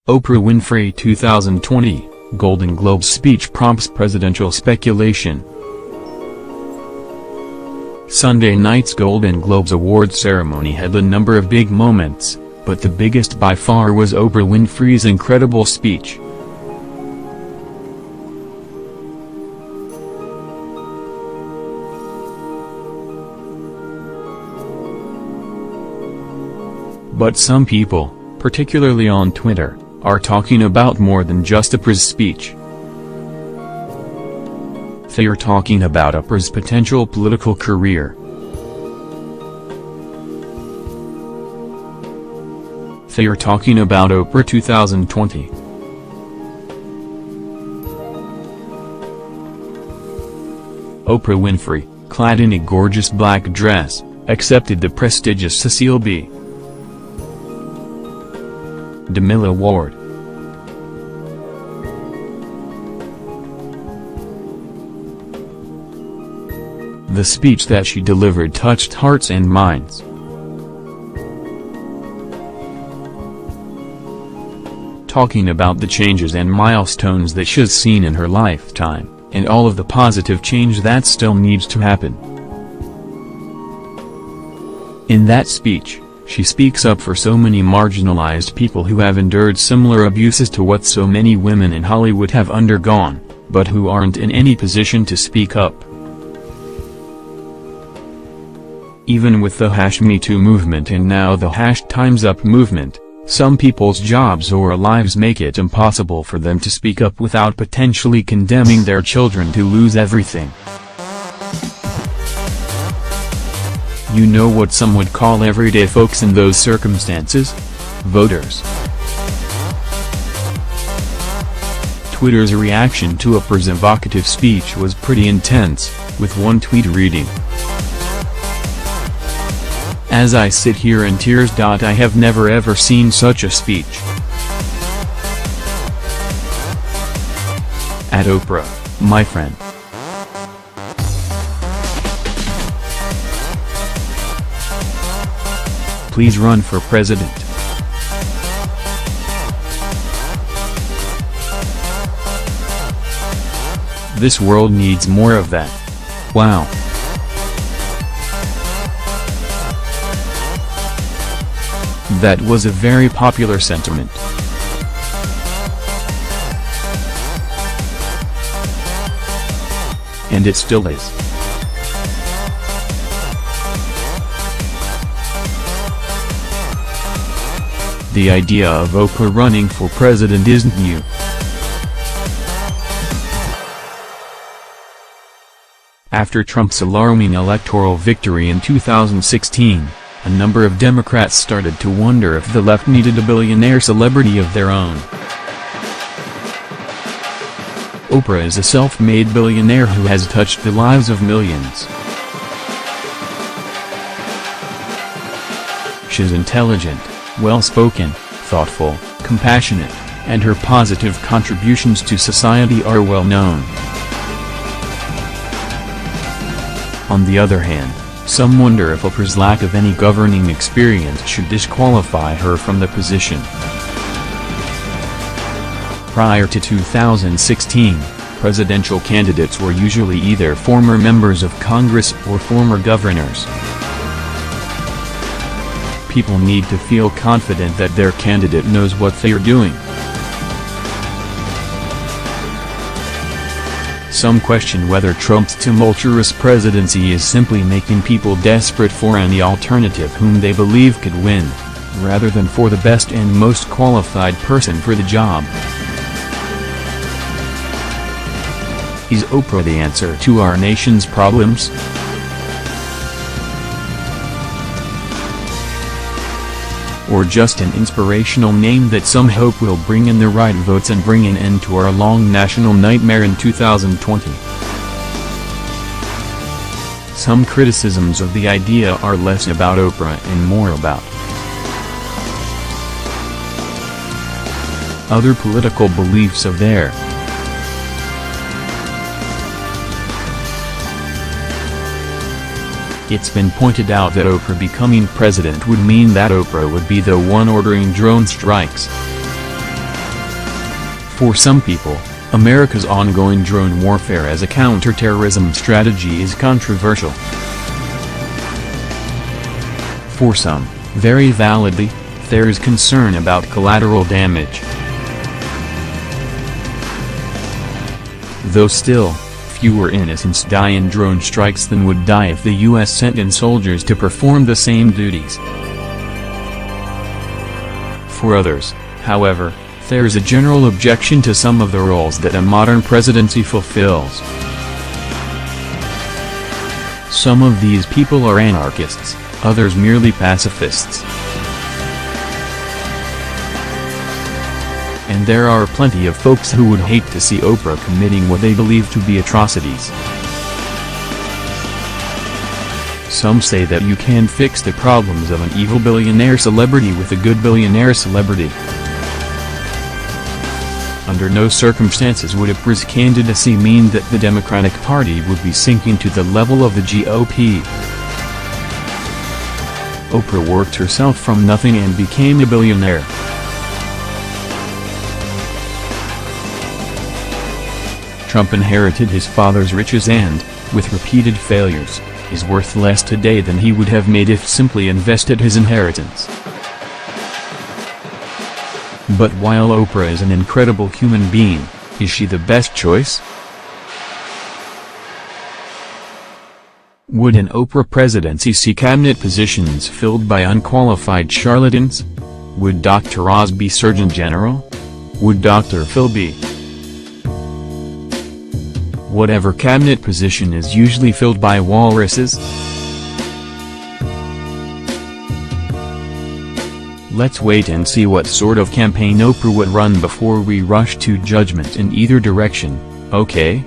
Oprah Winfrey 2020, Golden Globes speech prompts presidential speculation. Sunday night's Golden Globes Awards ceremony had a number of big moments, but the biggest by far was Oprah Winfrey's incredible speech. But some people, particularly on Twitter, are talking about more than just Oprah's speech. They are talking about Oprah's potential political career. They are talking about Oprah 2020. Oprah Winfrey, clad in a gorgeous black dress, accepted the prestigious Cecil B. DeMille Award. The speech that she delivered touched hearts and minds. Talking about the changes and milestones that she's seen in her lifetime, and all of the positive change that still needs to happen. In that speech, she speaks up for so many marginalized people who have endured similar abuses to what so many women in Hollywood have undergone, but who aren't in any position to speak up. Even with the #MeToo movement and now the #TimesUp movement, some people's jobs or lives make it impossible for them to speak up without potentially condemning their children to lose everything. You know what some would call everyday folks in those circumstances? Voters. Twitter's reaction to Oprah's evocative speech was pretty intense, with one tweet reading, "As I sit here in tears. I have never ever seen such a speech." At Oprah, my friend. Please run for president. This world needs more of that. Wow. That was a very popular sentiment. And it still is. The idea of Oprah running for president isn't new. After Trump's alarming electoral victory in 2016, a number of Democrats started to wonder if the left needed a billionaire celebrity of their own. Oprah is a self-made billionaire who has touched the lives of millions. She's intelligent, well-spoken, thoughtful, compassionate, and her positive contributions to society are well known. On the other hand, some wonder if Oprah's lack of any governing experience should disqualify her from the position. Prior to 2016, presidential candidates were usually either former members of Congress or former governors. People need to feel confident that their candidate knows what they are doing. Some question whether Trump's tumultuous presidency is simply making people desperate for any alternative whom they believe could win, rather than for the best and most qualified person for the job. Is Oprah the answer to our nation's problems? Or just an inspirational name that some hope will bring in the right votes and bring an end to our long national nightmare in 2020? Some criticisms of the idea are less about Oprah and more about other political beliefs of theirs. It's been pointed out that Oprah becoming president would mean that Oprah would be the one ordering drone strikes. For some people, America's ongoing drone warfare as a counterterrorism strategy is controversial. For some, very validly, there is concern about collateral damage. Though still, fewer innocents die in drone strikes than would die if the U.S. sent in soldiers to perform the same duties. For others, however, there is a general objection to some of the roles that a modern presidency fulfills. Some of these people are anarchists, others merely pacifists. And there are plenty of folks who would hate to see Oprah committing what they believe to be atrocities. Some say that you can't fix the problems of an evil billionaire celebrity with a good billionaire celebrity. Under no circumstances would Oprah's candidacy mean that the Democratic Party would be sinking to the level of the GOP. Oprah worked herself from nothing and became a billionaire. Trump inherited his father's riches and, with repeated failures, is worth less today than he would have made if simply invested his inheritance. But while Oprah is an incredible human being, is she the best choice? Would an Oprah presidency see cabinet positions filled by unqualified charlatans? Would Dr. Oz be Surgeon General? Would Dr. Phil be? Whatever cabinet position is usually filled by walruses? Let's wait and see what sort of campaign Oprah would run before we rush to judgment in either direction, okay?